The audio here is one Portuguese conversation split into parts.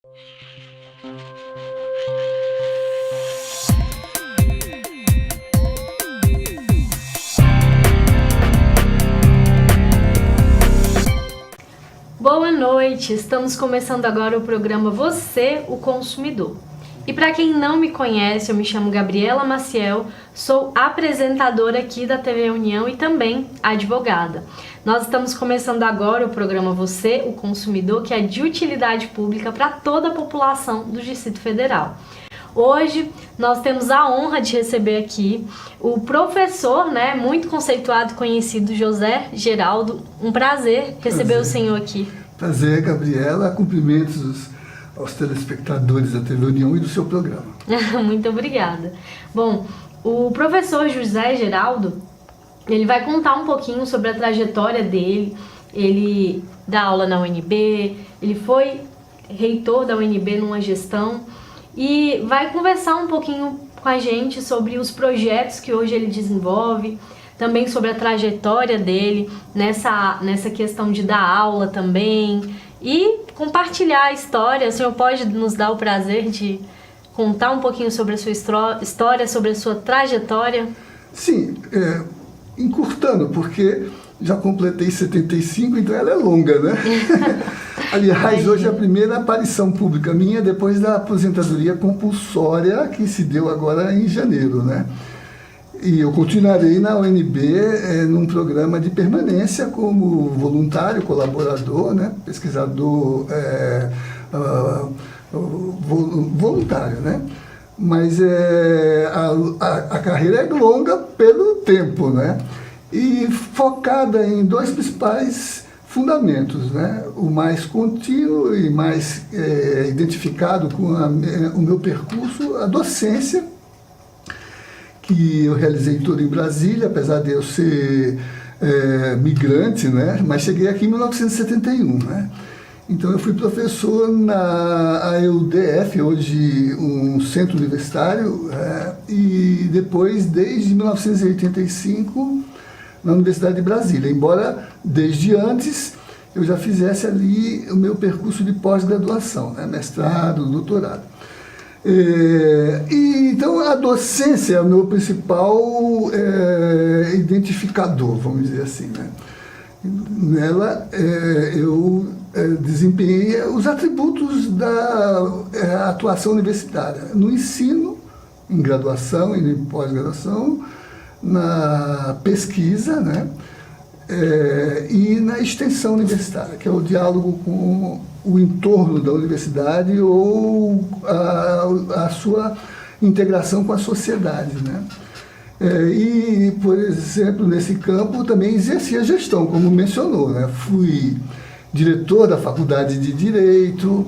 Boa noite, estamos começando agora o programa Você, o Consumidor. E para quem não me conhece, eu me chamo Gabriela Maciel, sou apresentadora aqui da TV União e também advogada. Nós estamos começando agora o programa Você, o Consumidor, que é de utilidade pública para toda a população do Distrito Federal. Hoje nós temos a honra de receber aqui o professor, muito conceituado e conhecido, José Geraldo. Um prazer receber o senhor aqui. Prazer, Gabriela. Cumprimentos aos telespectadores da TV União e do seu programa. Muito obrigada. Bom, o professor José Geraldo, ele vai contar um pouquinho sobre a trajetória dele. Ele dá aula na UNB, ele foi reitor da UNB numa gestão e vai conversar um pouquinho com a gente sobre os projetos que hoje ele desenvolve, também sobre a trajetória dele nessa questão de dar aula também e compartilhar a história. O senhor pode nos dar o prazer de contar um pouquinho sobre a sua história, sobre a sua trajetória? Sim, encurtando, porque já completei 75, então ela é longa, né? Aliás, hoje é a primeira aparição pública minha depois da aposentadoria compulsória que se deu agora em janeiro, né? E eu continuarei na UNB num programa de permanência como voluntário, colaborador, né? Pesquisador voluntário, né? Mas a carreira é longa pelo tempo, né? E focada em dois principais fundamentos, né? O mais contínuo e mais identificado com o meu percurso, a docência, que eu realizei toda em Brasília, apesar de eu ser migrante, né? Mas cheguei aqui em 1971, né? Então eu fui professor na AEUDF, hoje um centro universitário, e depois, desde 1985, na Universidade de Brasília, embora desde antes eu já fizesse ali o meu percurso de pós-graduação, né? Mestrado, doutorado. Então a docência é o meu principal identificador, vamos dizer assim, né? Nela eu desempenhei os atributos da atuação universitária, no ensino, em graduação e em pós-graduação, na pesquisa, né? E na extensão universitária, que é o diálogo com o entorno da universidade ou a sua integração com a sociedade, né? E, por exemplo, nesse campo também exercia gestão, como mencionou, né? Fui diretor da Faculdade de Direito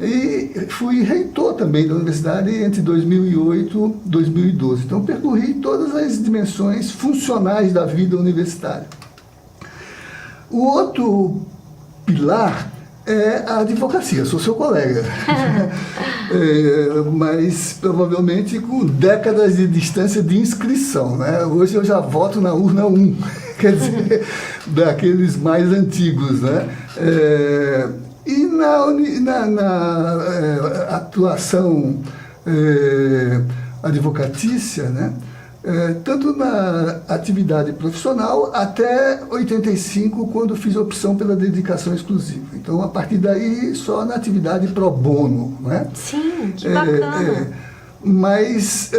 e fui reitor também da universidade entre 2008 e 2012. Então, percorri todas as dimensões funcionais da vida universitária. O outro pilar é a advocacia, sou seu colega, mas provavelmente com décadas de distância de inscrição, né? Hoje eu já voto na urna 1, quer dizer, daqueles mais antigos, né? E na atuação advocatícia, né? Tanto na atividade profissional até 85, quando fiz opção pela dedicação exclusiva. Então, a partir daí, só na atividade pro bono, né? Sim, que bacana. Mas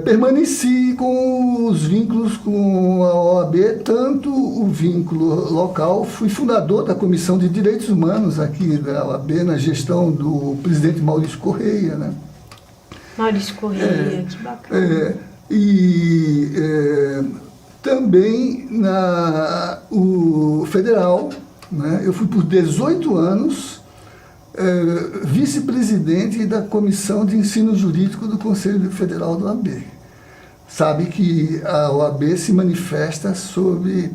permaneci com os vínculos com a OAB, tanto o vínculo local, fui fundador da Comissão de Direitos Humanos aqui da OAB, na gestão do presidente Maurício Correia, né? Maurício Correia, que bacana. Também o federal, né? Eu fui por 18 anos vice-presidente da Comissão de Ensino Jurídico do Conselho Federal da OAB. Sabe que a OAB se manifesta sobre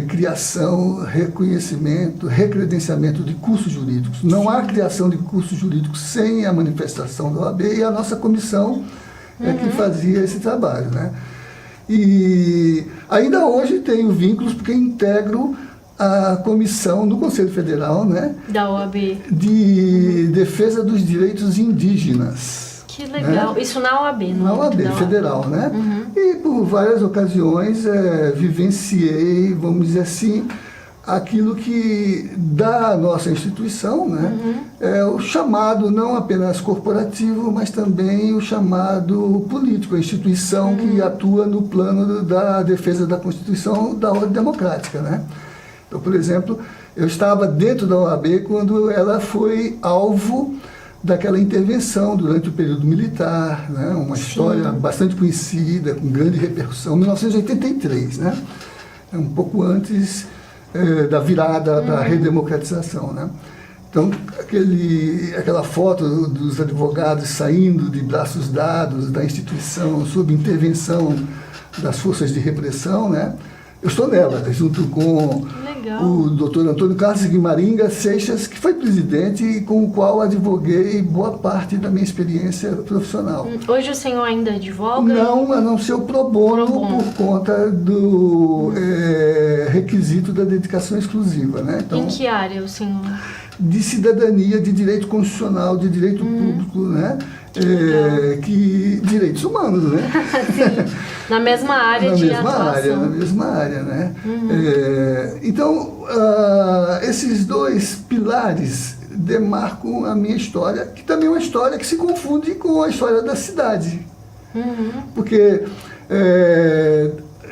criação, reconhecimento, recredenciamento de cursos jurídicos. Não há criação de cursos jurídicos sem a manifestação da OAB, e a nossa comissão que fazia esse trabalho, né? E ainda hoje tenho vínculos porque integro a comissão no Conselho Federal, né, Da OAB. de defesa dos direitos indígenas. Que legal. Né? Isso na OAB, não Na OAB da federal, né? E por várias ocasiões vivenciei, vamos dizer assim, aquilo que da nossa instituição, né, é o chamado não apenas corporativo, mas também o chamado político, a instituição que atua no plano da defesa da Constituição, da ordem democrática, né? Então, por exemplo, eu estava dentro da OAB quando ela foi alvo daquela intervenção durante o período militar, né? Uma história bastante conhecida, com grande repercussão, 1983, né? Um pouco antes da virada da redemocratização, né? Então, aquela foto dos advogados saindo de braços dados da instituição sob intervenção das forças de repressão, né? Eu estou nela, junto com o doutor Antônio Carlos Guimaringa Seixas, que foi presidente e com o qual advoguei boa parte da minha experiência profissional. Hoje o senhor ainda advoga? Não, a não ser o pro bono, por conta do requisito da dedicação exclusiva, né? Então, em que área o senhor? De cidadania, de direito constitucional, de direito público, né? Direitos humanos, né? Sim, na mesma área de atuação. Na mesma área, né? Então, esses dois pilares demarcam a minha história, que também é uma história que se confunde com a história da cidade. Porque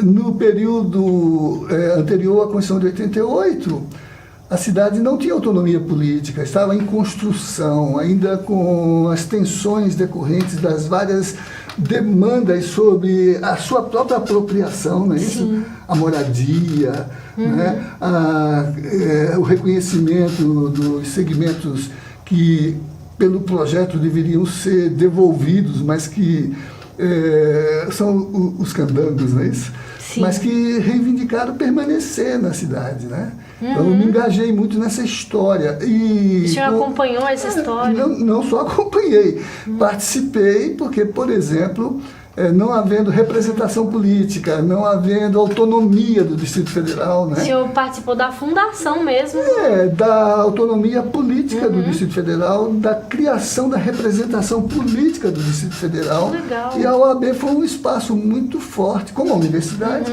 no período anterior à Constituição de 88, a cidade não tinha autonomia política, estava em construção, ainda com as tensões decorrentes das várias demandas sobre a sua própria apropriação, não é isso? A moradia, né? O reconhecimento dos segmentos que, pelo projeto, deveriam ser devolvidos, mas que são os candangos, não é isso? Sim. Mas que reivindicaram permanecer na cidade, né? Então, eu me engajei muito nessa história. E o senhor acompanhou essa história? Não só acompanhei, participei, porque, por exemplo, não havendo representação política, não havendo autonomia do Distrito Federal, né? O senhor participou da fundação mesmo? Da autonomia política do Distrito Federal, da criação da representação política do Distrito Federal. Legal. E a OAB foi um espaço muito forte, como a universidade,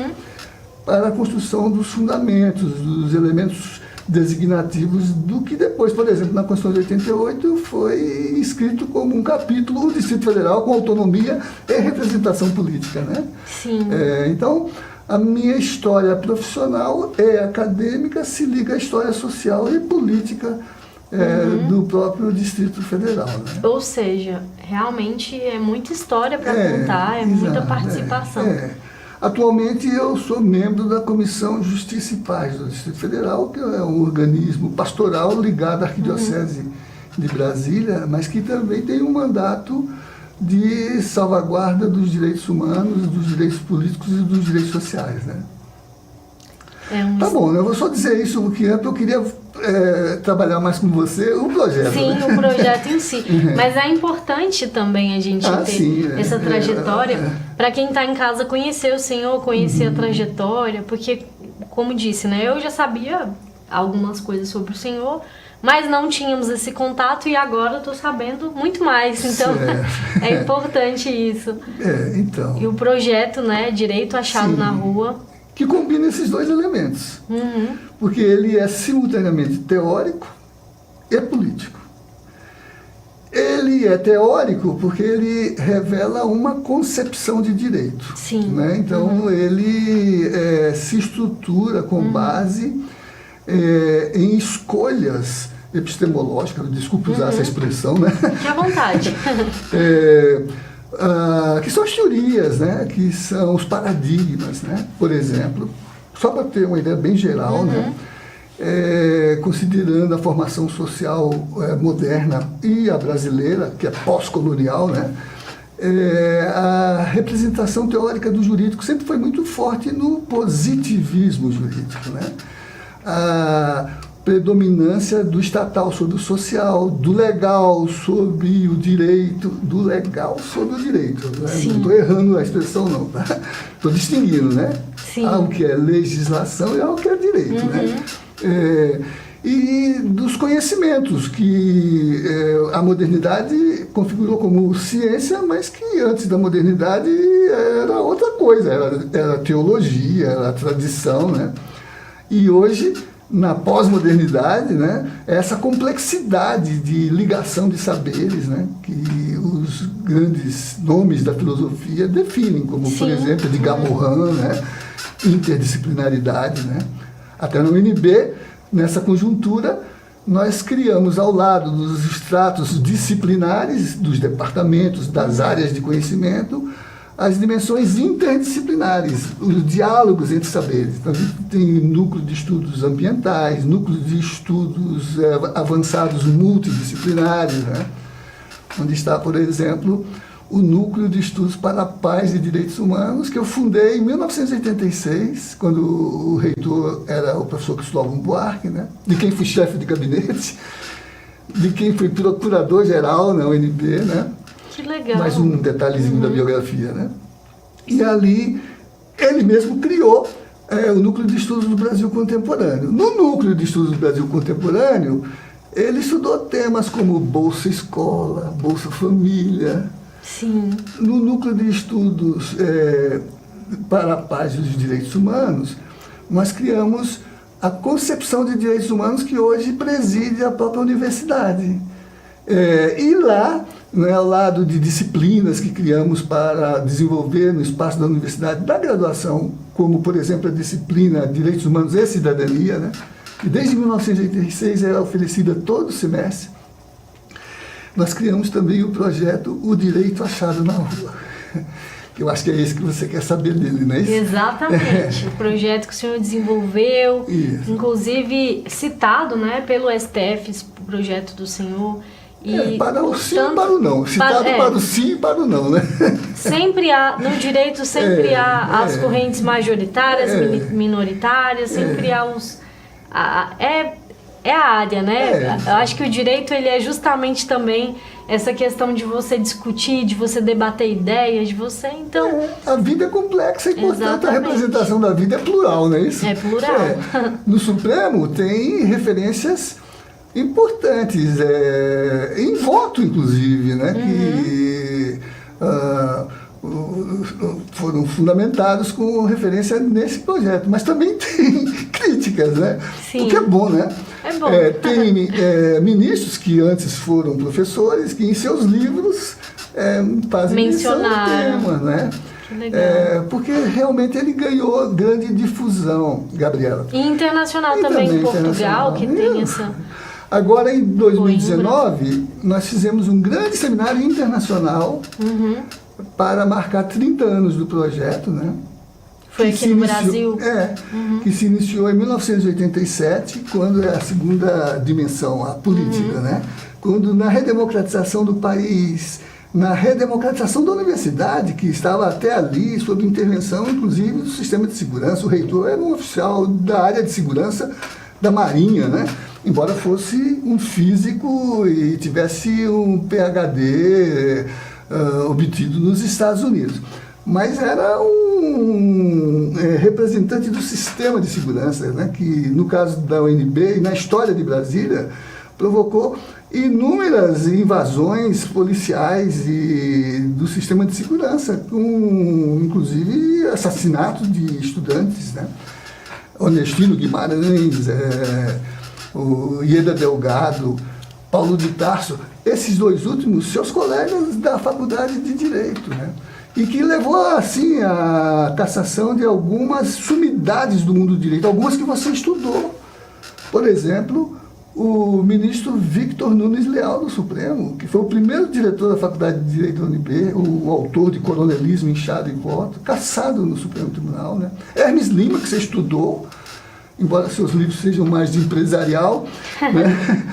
para a construção dos fundamentos, dos elementos designativos do que depois, por exemplo, na Constituição de 88, foi escrito como um capítulo do Distrito Federal com autonomia e representação política, né? Sim. Então, a minha história profissional acadêmica, se liga à história social e política do próprio Distrito Federal, né? Ou seja, realmente é muita história para contar, muita participação. Atualmente eu sou membro da Comissão Justiça e Paz do Distrito Federal, que é um organismo pastoral ligado à Arquidiocese de Brasília, mas que também tem um mandato de salvaguarda dos direitos humanos, dos direitos políticos e dos direitos sociais, né? Tá bom, eu vou só dizer isso, porque eu queria trabalhar mais com você o projeto. Sim, né? o projeto em si. Mas é importante também a gente ter essa trajetória para quem está em casa conhecer o senhor, conhecer a trajetória, porque, como disse, né, eu já sabia algumas coisas sobre o senhor, mas não tínhamos esse contato e agora estou sabendo muito mais. Então, é importante isso. Então. E o projeto, né, Direito Achado na Rua, que combina esses dois elementos, porque ele é simultaneamente teórico e político. Ele é teórico porque ele revela uma concepção de direito. Sim. Né? Então, ele se estrutura com base em escolhas epistemológicas, desculpe usar essa expressão, né? Fique à vontade. Que são as teorias, né? Que são os paradigmas, né? Por exemplo, só para ter uma ideia bem geral, né? Considerando a formação social moderna e a brasileira, que é pós-colonial, né? A representação teórica do jurídico sempre foi muito forte no positivismo jurídico, né? predominância do estatal sobre o social, do legal sobre o direito, do legal sobre o direito. Né? Não estou errando a expressão, não, tá? Estou distinguindo, né? Sim. Algo que é legislação e algo que é direito, né? E dos conhecimentos que a modernidade configurou como ciência, mas que antes da modernidade era outra coisa, era teologia, era tradição, né? E hoje, na pós-modernidade, né, essa complexidade de ligação de saberes, né, que os grandes nomes da filosofia definem, como, por exemplo, Edgar Morin, né, interdisciplinaridade. Né? Até no UNB, nessa conjuntura, nós criamos, ao lado dos estratos disciplinares, dos departamentos, das áreas de conhecimento, as dimensões interdisciplinares, os diálogos entre saberes. Então, a gente tem núcleo de estudos ambientais, núcleo de estudos avançados multidisciplinares, né? Onde está, por exemplo, o núcleo de estudos para a paz e direitos humanos, que eu fundei em 1986, quando o reitor era o professor Cristóvão Buarque, né? De quem fui chefe de gabinete, de quem fui procurador-geral na UNB, né? Que legal. Mais um detalhezinho da biografia, né? E ali, ele mesmo criou o Núcleo de Estudos do Brasil Contemporâneo. No Núcleo de Estudos do Brasil Contemporâneo, ele estudou temas como Bolsa Escola, Bolsa Família. Sim. No Núcleo de Estudos para a Paz e os Direitos Humanos, nós criamos a concepção de direitos humanos que hoje preside a própria universidade. E lá, né, ao lado de disciplinas que criamos para desenvolver no espaço da universidade, da graduação, como, por exemplo, a disciplina Direitos Humanos e Cidadania, né, que desde 1986 é oferecida todo semestre, nós criamos também o projeto O Direito Achado na Rua. Eu acho que é esse que você quer saber dele, não é isso? Exatamente. O projeto que o senhor desenvolveu, inclusive citado, né, pelo STF, o projeto do senhor. E para o sim e para o não. Citado para o sim e para o não, né? Sempre há, no direito sempre há as correntes majoritárias, minoritárias, sempre há os... É a área, né? Eu acho que o direito, ele é justamente também essa questão de você discutir, de você debater ideias, de você, então... a vida é complexa e, portanto, a representação da vida é plural, não é isso? É plural. No Supremo tem referências importantes, em voto, inclusive, né? Que foram fundamentados com referência nesse projeto, mas também tem críticas, né? Sim. O que é bom, né? É bom. Tem ministros que antes foram professores que em seus livros fazem menção ao tema, né? Que legal. Porque realmente ele ganhou grande difusão, Gabriela. E internacional também, em Portugal, que tem essa... Agora, em 2019, nós fizemos um grande seminário internacional para marcar 30 anos do projeto, né? Foi aqui no Brasil? Que se iniciou em 1987, quando é a segunda dimensão, a política, né? Quando na redemocratização do país, na redemocratização da universidade, que estava até ali sob intervenção, inclusive, do sistema de segurança. O reitor era um oficial da área de segurança da Marinha, né? Embora fosse um físico e tivesse um PhD obtido nos Estados Unidos. Mas era um representante do sistema de segurança, né? Que, no caso da UNB e na história de Brasília, provocou inúmeras invasões policiais e do sistema de segurança, com, inclusive, assassinatos de estudantes, né? Onestino Guimarães, o Ieda Delgado, Paulo de Tarso, esses dois últimos, seus colegas da Faculdade de Direito, né? E que levou, assim, à cassação de algumas sumidades do mundo do direito, algumas que você estudou. Por exemplo, o ministro Victor Nunes Leal do Supremo, que foi o primeiro diretor da Faculdade de Direito da UNB, o autor de Coronelismo, Inchado e Voto, cassado no Supremo Tribunal, né? Hermes Lima, que você estudou, embora seus livros sejam mais de empresarial, né?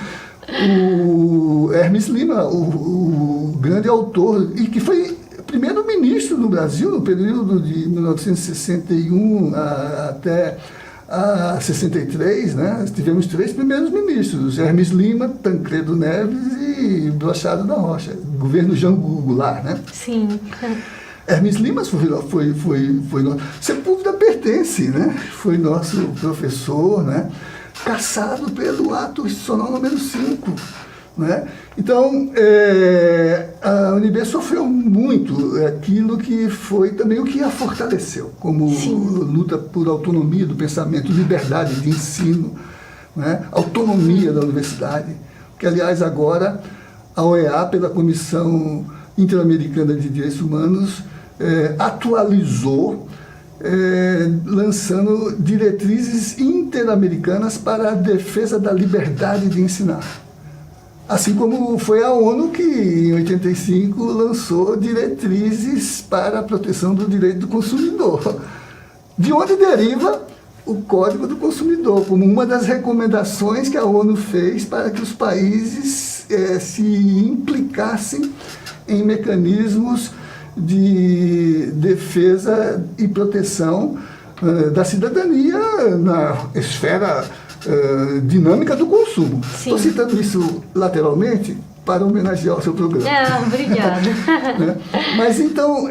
O Hermes Lima, o grande autor, e que foi primeiro-ministro no Brasil, no período de 1961 até a 63, né, tivemos 3 primeiros ministros, Hermes Lima, Tancredo Neves e Brochado da Rocha, governo Jango Goulart, né? Sim. Hermes Lima foi Sepúlveda pertence, né? Foi nosso professor, né? Cassado pelo ato institucional número 5. Né? Então, a UNB sofreu muito aquilo que foi também o que a fortaleceu, como luta por autonomia do pensamento, liberdade de ensino, né? Autonomia da universidade, que, aliás, agora a OEA, pela Comissão Interamericana de Direitos Humanos, atualizou, lançando diretrizes interamericanas para a defesa da liberdade de ensinar. Assim como foi a ONU que, em 85, lançou diretrizes para a proteção do direito do consumidor, de onde deriva o Código do Consumidor, como uma das recomendações que a ONU fez para que os países se implicassem em mecanismos de defesa e proteção da cidadania na esfera dinâmica do consumo. Estou citando isso lateralmente para homenagear o seu programa. Obrigada. Né? Mas então,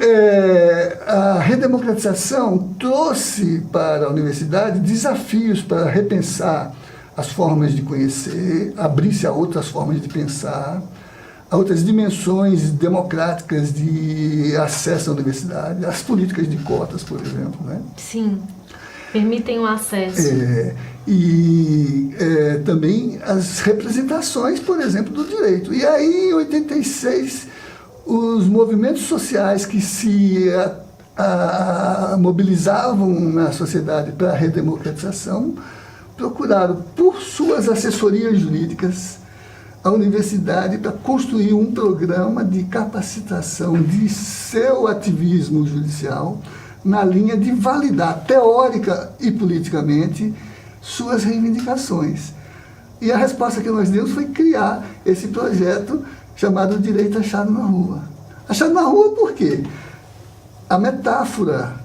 a redemocratização trouxe para a universidade desafios para repensar as formas de conhecer, abrir-se a outras formas de pensar, a outras dimensões democráticas de acesso à universidade, as políticas de cotas, por exemplo. Né? Sim, permitem o acesso. Também as representações, por exemplo, do direito. E aí, em 86, os movimentos sociais que se mobilizavam na sociedade para a redemocratização procuraram, por suas assessorias jurídicas, a universidade para construir um programa de capacitação de seu ativismo judicial na linha de validar, teórica e politicamente, suas reivindicações. E a resposta que nós demos foi criar esse projeto chamado Direito Achado na Rua. Achado na Rua por quê? A metáfora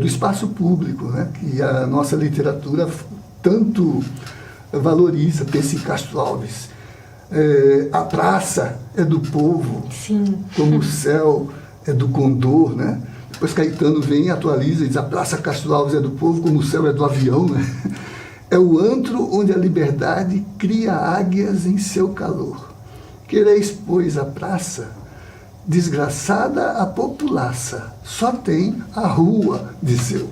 do espaço público, né, que a nossa literatura tanto valoriza, pensa em Castro Alves. A praça é do povo, como o céu é do condor, né? Depois Caetano vem e atualiza e diz: a Praça Castro Alves é do povo, como o céu é do avião, né? É o antro onde a liberdade cria águias em seu calor. Quereis, pois, a praça, desgraçada a populaça, só tem a rua, dizeu.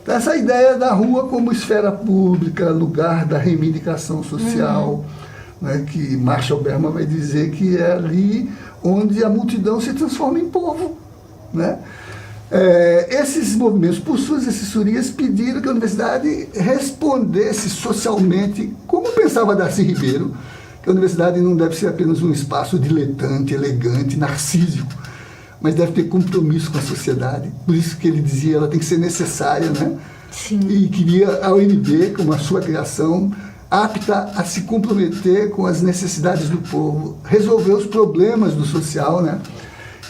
Então, essa ideia da rua como esfera pública, lugar da reivindicação social, né, que Marshall Berman vai dizer que é ali onde a multidão se transforma em povo, né? Esses movimentos, por suas assessorias, pediram que a universidade respondesse socialmente, como pensava Darcy Ribeiro, que a universidade não deve ser apenas um espaço diletante, elegante, narcísico, mas deve ter compromisso com a sociedade. Por isso que ele dizia, ela tem que ser necessária, né? Sim. E queria a UNB, como a sua criação, apta a se comprometer com as necessidades do povo, resolver os problemas do social, né?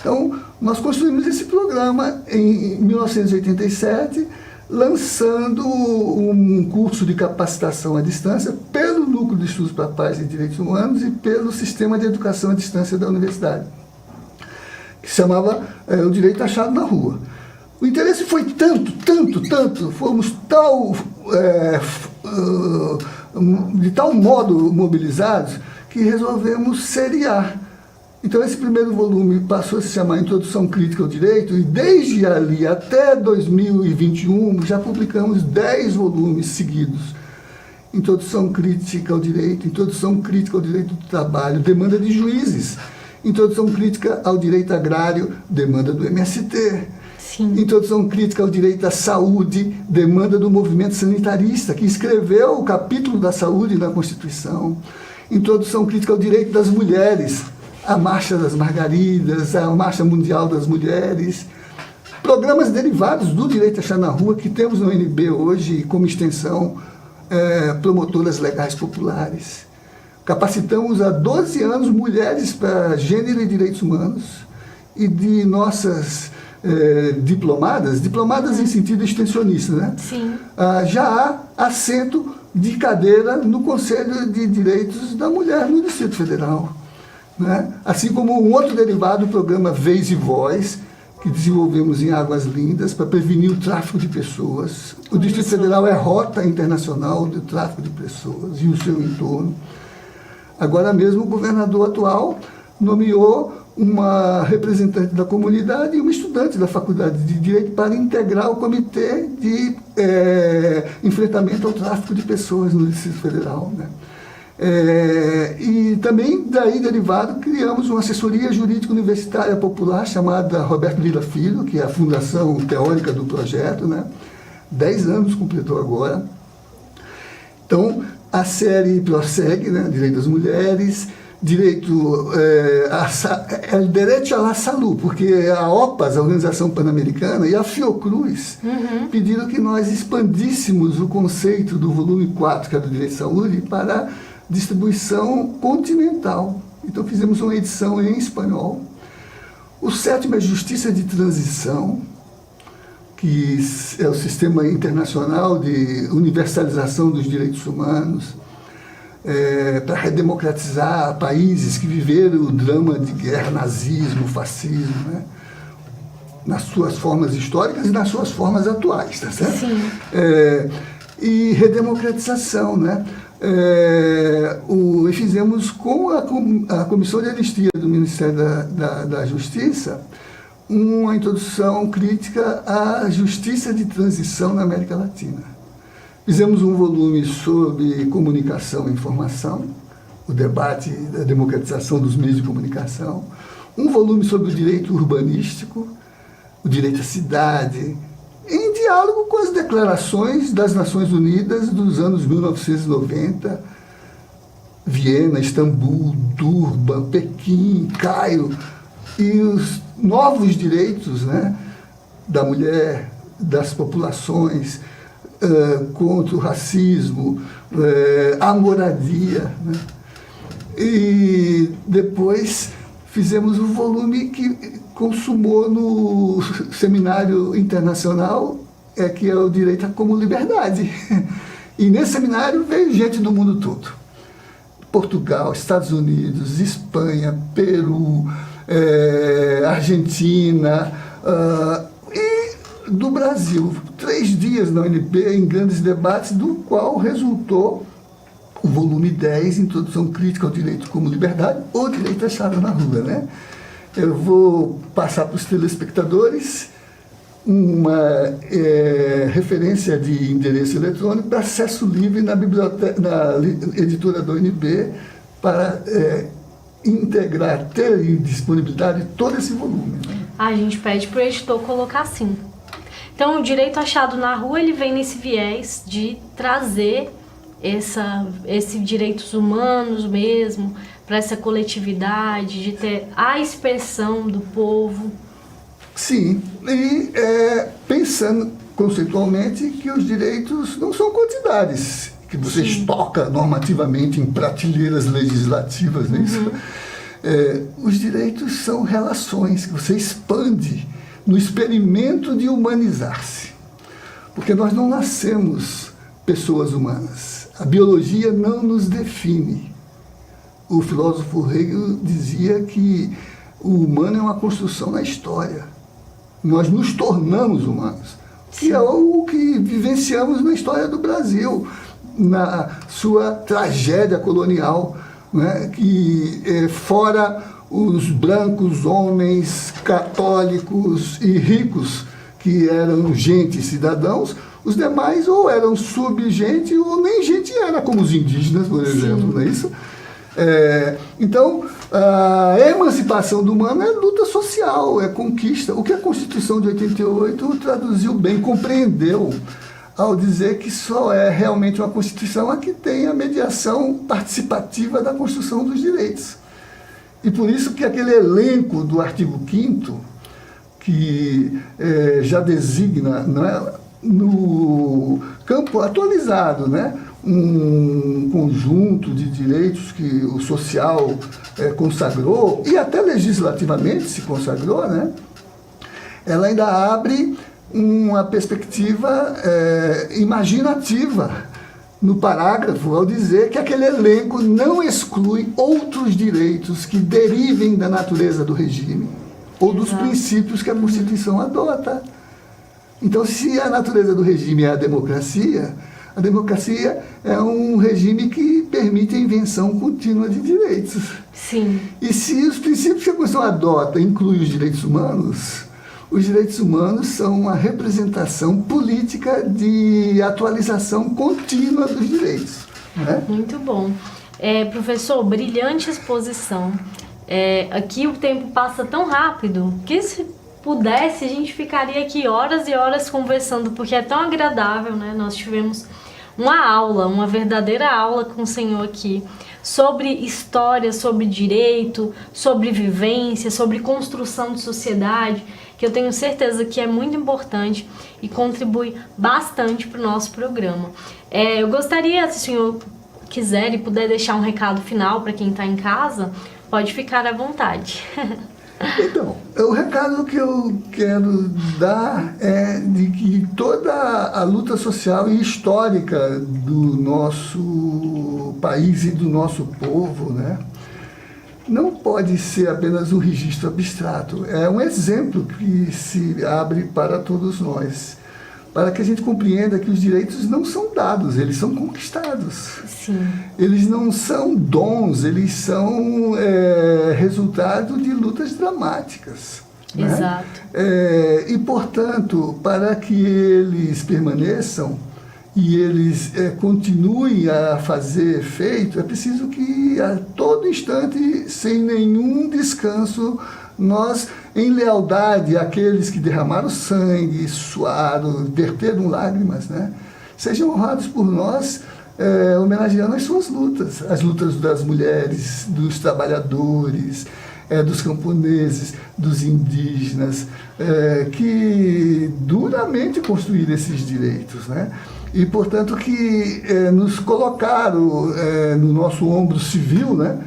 Então, nós construímos esse programa em 1987, lançando um curso de capacitação à distância pelo Núcleo de Estudos para a Paz e Direitos Humanos e pelo Sistema de Educação à Distância da Universidade, que se chamava o Direito Achado na Rua. O interesse foi tanto, fomos de tal modo mobilizados que resolvemos seriar. Então, esse primeiro volume passou a se chamar Introdução Crítica ao Direito, e desde ali até 2021 já publicamos 10 volumes seguidos. Introdução Crítica ao Direito, Introdução Crítica ao Direito do Trabalho, demanda de juízes. Introdução Crítica ao Direito Agrário, demanda do MST. Sim. Introdução Crítica ao Direito à Saúde, demanda do movimento sanitarista, que escreveu o capítulo da saúde na Constituição. Introdução Crítica ao Direito das Mulheres, a Marcha das Margaridas, a Marcha Mundial das Mulheres, programas derivados do Direito Achado na Rua que temos no UNB hoje como extensão, promotoras legais populares. Capacitamos há 12 anos mulheres para gênero e direitos humanos, e de nossas diplomadas em sentido extensionista, né? Sim. Já há assento de cadeira no Conselho de Direitos da Mulher no Distrito Federal, né? Assim como um outro derivado do programa Vez e Voz, que desenvolvemos em Águas Lindas para prevenir o tráfico de pessoas. O Distrito Federal é rota internacional do tráfico de pessoas e o seu entorno. Agora mesmo o governador atual nomeou uma representante da comunidade e uma estudante da Faculdade de Direito para integrar o Comitê de Enfrentamento ao Tráfico de Pessoas no Distrito Federal, né? E também daí derivado criamos uma assessoria jurídica universitária popular chamada Roberto Lira Filho, que é a fundação teórica do projeto, né? 10 anos completou agora. Então a série prossegue, né? Direito das mulheres, direito direito à saúde, porque a OPAS, a Organização Pan-Americana, e a Fiocruz pediram que nós expandíssemos o conceito do volume 4, que é do direito à saúde, para distribuição continental. Então fizemos uma edição em espanhol. O 7º é Justiça de Transição, que é o sistema internacional de universalização dos direitos humanos, para redemocratizar países que viveram o drama de guerra, nazismo, fascismo, né? Nas suas formas históricas e nas suas formas atuais, tá certo? Sim. E redemocratização, né? E fizemos com a Comissão de Anistia do Ministério da Justiça uma introdução crítica à justiça de transição na América Latina. Fizemos um volume sobre comunicação e informação, o debate da democratização dos meios de comunicação, um volume sobre o direito urbanístico, o direito à cidade, em diálogo com as declarações das Nações Unidas dos anos 1990, Viena, Istambul, Durban, Pequim, Cairo, e os novos direitos, né, da mulher, das populações, contra o racismo, a moradia, né? E depois fizemos um volume que consumou no seminário internacional, que é o Direito como Liberdade. E nesse seminário veio gente do mundo todo. Portugal, Estados Unidos, Espanha, Peru, Argentina, e do Brasil. 3 dias na UNB em grandes debates, do qual resultou o volume 10, Introdução Crítica ao Direito como Liberdade, ou Direito Achado na Rua, né? Eu vou passar para os telespectadores uma referência de endereço eletrônico para acesso livre na biblioteca, na editora da UNB, para integrar, ter em disponibilidade todo esse volume, né? A gente pede para o editor colocar assim. Então, o direito achado na rua, ele vem nesse viés de trazer esse direitos humanos mesmo, para essa coletividade, de ter a expressão do povo. Sim, e pensando conceitualmente que os direitos não são quantidades que você estoca normativamente em prateleiras legislativas, não é isso? Os direitos são relações que você expande no experimento de humanizar-se. Porque nós não nascemos pessoas humanas. A biologia não nos define. O filósofo Hegel dizia que o humano é uma construção na história. Nós nos tornamos humanos. Que é o que vivenciamos na história do Brasil, na sua tragédia colonial, né? Que fora os brancos, homens, católicos e ricos, que eram gente, cidadãos, os demais ou eram subjente ou nem gente era, como os indígenas, por exemplo, não é isso? Então, a emancipação do humano é luta social, é conquista. O que a Constituição de 88 traduziu bem, compreendeu, ao dizer que só é realmente uma Constituição a que tem a mediação participativa da construção dos direitos. E por isso que aquele elenco do artigo 5º, que já designa, né, no campo atualizado, né, um conjunto de direitos que o social consagrou, e até legislativamente se consagrou, né, ela ainda abre uma perspectiva imaginativa no parágrafo, ao dizer que aquele elenco não exclui outros direitos que derivem da natureza do regime ou dos princípios que a Constituição adota. Então, se a natureza do regime é a democracia é um regime que permite a invenção contínua de direitos. Sim. E se os princípios que a Constituição adota incluem os direitos humanos são uma representação política de atualização contínua dos direitos. Né? Muito bom. Professor, brilhante exposição. Aqui o tempo passa tão rápido que se pudesse a gente ficaria aqui horas e horas conversando, porque é tão agradável, né? Nós tivemos uma verdadeira aula com o senhor aqui, sobre história, sobre direito, sobre vivência, sobre construção de sociedade, que eu tenho certeza que é muito importante e contribui bastante para o nosso programa. Eu gostaria, se o senhor quiser e puder deixar um recado final para quem está em casa, pode ficar à vontade. Então, o recado que eu quero dar é de que toda a luta social e histórica do nosso país e do nosso povo, né, não pode ser apenas um registro abstrato. É um exemplo que se abre para todos nós, para que a gente compreenda que os direitos não são dados, eles são conquistados. Sim. Eles não são dons, eles são resultado de lutas dramáticas. Né? Exato. E, portanto, para que eles permaneçam e eles continuem a fazer efeito, é preciso que a todo instante, sem nenhum descanso, nós, em lealdade àqueles que derramaram sangue, suaram, verteram lágrimas, né, sejam honrados por nós, homenageando as suas lutas, as lutas das mulheres, dos trabalhadores, dos camponeses, dos indígenas, que duramente construíram esses direitos, né? E, portanto, que nos colocaram no nosso ombro civil, né,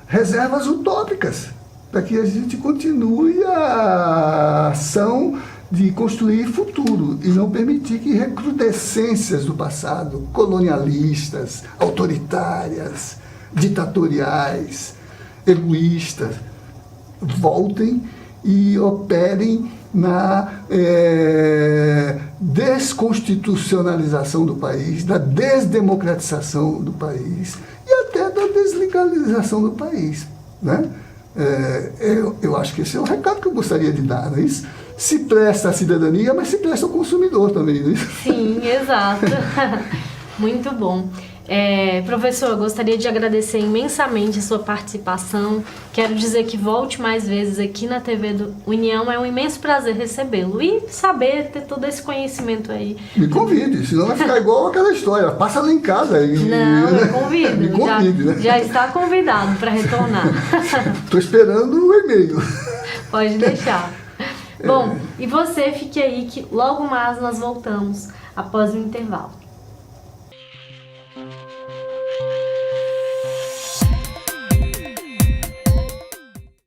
reservas utópicas, para que a gente continue a ação de construir futuro e não permitir que recrudescências do passado, colonialistas, autoritárias, ditatoriais, egoístas, voltem e operem na desconstitucionalização do país, da desdemocratização do país e até da deslegalização do país, né? Eu acho que esse é o recado que eu gostaria de dar, não é isso? Se presta à cidadania, mas se presta ao consumidor também, não é isso? Sim, exato. Muito bom. Professor, eu gostaria de agradecer imensamente a sua participação. Quero dizer que volte mais vezes aqui na TV do União. É um imenso prazer recebê-lo e saber, ter todo esse conhescimento aí. Me convide, senão vai ficar igual aquela história. Passa lá em casa. Não, eu convido. Me convide, né? Já está convidado para retornar. Estou esperando o e-mail. Pode deixar. Bom, e você fique aí que logo mais nós voltamos após o intervalo.